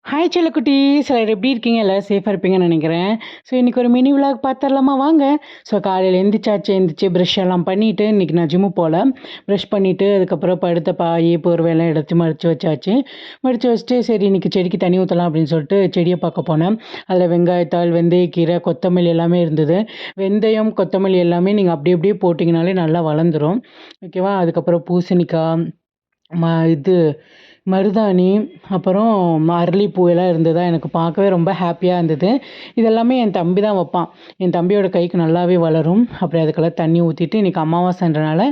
Hi செல்லக்குட்டீஸ்! எல்லாரும் எப்படி இருக்கீங்க? எல்லாரும் சேஃபாக இருப்பீங்கன்னு நினைக்கிறேன். ஸோ இன்றைக்கி ஒரு மினி விலாக் பார்த்துடலாமா வாங்க. ஸோ காலையில் எந்திரிச்சு ப்ரஷ் எல்லாம் பண்ணிவிட்டு இன்றைக்கி நான் ஜிம்மு போகல. ப்ரஷ் பண்ணிவிட்டு அதுக்கப்புறம் படுத்த பாய் போர்வையெல்லாம் எடுத்து மடித்து வச்சாச்சு. மடித்து வச்சுட்டு சரி இன்றைக்கி செடிக்கு தண்ணி ஊற்றலாம் அப்படின்னு சொல்லிட்டு செடியை பார்க்க போனேன். அதில் வெங்காயத்தாள், வெந்தயக்கீரை, கொத்தமல்லி எல்லாமே இருந்தது. வெந்தயம், கொத்தமல்லி எல்லாமே நீங்கள் அப்படி அப்படியே போட்டிங்கனாலே நல்லா வளர்ந்துரும். ஓகேவா? அதுக்கப்புறம் பூசணிக்காய், இது மருதாணி, அப்புறம் அரளிப்பூ எல்லாம் இருந்ததா எனக்கு பார்க்கவே ரொம்ப ஹாப்பியாக இருந்தது. இதெல்லாமே என் தம்பி தான் வைப்பான். என் தம்பியோட கைக்கு நல்லாவே வளரும். அப்புறம் அதுக்கெல்லாம் தண்ணி ஊற்றிட்டு இன்றைக்கி அமாவாசைன்றனால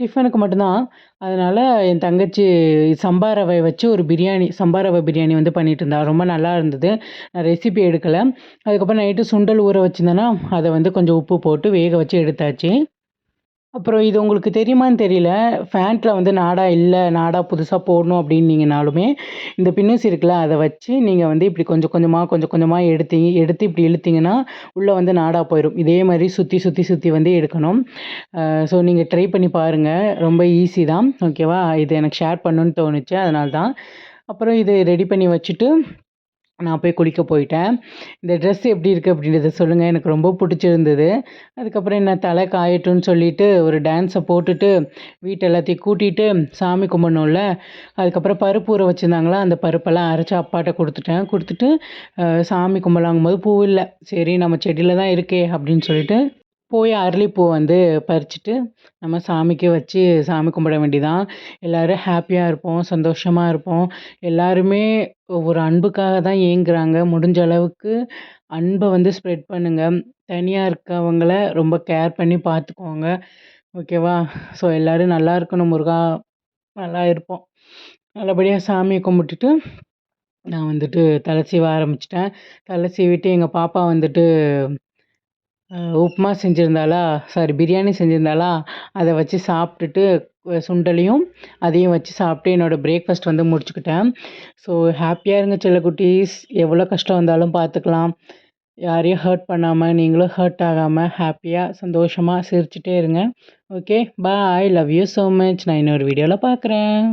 டிஃபனுக்கு மட்டும்தான். அதனால் என் தங்கச்சி சம்பா ரவை வச்சு ஒரு பிரியாணி, சம்பா ரவை பிரியாணி வந்து பண்ணிகிட்டு இருந்தா. ரொம்ப நல்லா இருந்தது. நான் ரெசிபி எடுக்கலை. அதுக்கப்புறம் நைட்டு சுண்டல் ஊற வச்சுருந்தேன்னா அதை வந்து கொஞ்சம் உப்பு போட்டு வேக வச்சு எடுத்தாச்சு. அப்புறம் இது உங்களுக்கு தெரியுமான்னு தெரியல. ஃபேண்ட்டில் வந்து நாடா இல்லை, நாடா புதுசாக போடணும் அப்படின்னீங்கனாலுமே, இந்த பின்னூசி இருக்குல்ல, அதை வச்சு நீங்கள் வந்து இப்படி கொஞ்சம் கொஞ்சமாக கொஞ்சம் கொஞ்சமாக எடுத்து இப்படி இழுத்தீங்கன்னா, உள்ளே வந்து நாடா போயிடும். இதே மாதிரி சுற்றி சுற்றி சுற்றி வந்து எடுக்கணும். ஸோ நீங்கள் ட்ரை பண்ணி பாருங்கள். ரொம்ப ஈஸி தான். ஓகேவா? இது எனக்கு ஷேர் பண்ணணுன்னு தோணுச்சு. அதனால தான். அப்புறம் இது ரெடி பண்ணி வச்சுட்டு நான் போய் குளிக்க போயிட்டேன். இந்த ட்ரெஸ் எப்படி இருக்குது அப்படின்றத சொல்லுங்கள். எனக்கு ரொம்ப பிடிச்சிருந்தது. அதுக்கப்புறம் என்ன தலை காயட்டும்னு சொல்லிட்டு ஒரு டான்ஸை போட்டுட்டு வீட்டு எல்லாத்தையும் கூட்டிகிட்டு சாமி கும்பிடணும்ல. அதுக்கப்புறம் பருப்பு ஊற வச்சுருந்தாங்களா, அந்த பருப்பெல்லாம் அரைச்சி அப்பாட்ட கொடுத்துட்டு சாமி கும்பிடலாங்கும்போது பூ இல்லை. சரி நம்ம செடியில் தான் இருக்கே அப்படின்னு சொல்லிட்டு போய் அரளிப்பூ வந்து பறிச்சுட்டு நம்ம சாமிக்கு வச்சு சாமி கும்பிட வேண்டியதான். எல்லோரும் ஹாப்பியாக இருப்போம், சந்தோஷமாக இருப்போம். எல்லாருமே ஒரு அன்புக்காக தான் ஏங்குறாங்க. முடிஞ்ச அளவுக்கு அன்பை வந்து ஸ்ப்ரெட் பண்ணுங்கள். தனியாக இருக்கவங்கள ரொம்ப கேர் பண்ணி பார்த்துக்கோங்க. ஓகேவா? ஸோ எல்லோரும் நல்லா இருக்கணும் முருகா. நல்லா இருப்போம். நல்லபடியாக சாமியை கும்பிட்டுட்டு நான் வந்துட்டு தலை சீவ ஆரம்பிச்சிட்டேன். தலை சீவிட்டு எங்கள் பாப்பா வந்துட்டு உப்புமா செஞ்சுருந்தாளா, பிரியாணி செஞ்சுருந்தாளா, அதை வச்சு சாப்பிட்டுட்டு சுண்டலையும் அதையும் வச்சு சாப்பிட்டு என்னோடய பிரேக்ஃபாஸ்ட் வந்து முடிச்சுக்கிட்டேன். ஸோ ஹாப்பியாக இருங்க செல்லக்குட்டீஸ். எவ்வளோ கஷ்டம் வந்தாலும் பார்த்துக்கலாம். யாரையும் ஹர்ட் பண்ணாமல், நீங்களும் ஹர்ட் ஆகாமல் ஹாப்பியாக சந்தோஷமாக சிரிச்சுட்டே இருங்க. Okay bye. Love you so much. நான் இன்னொரு வீடியோவில் பார்க்குறேன்.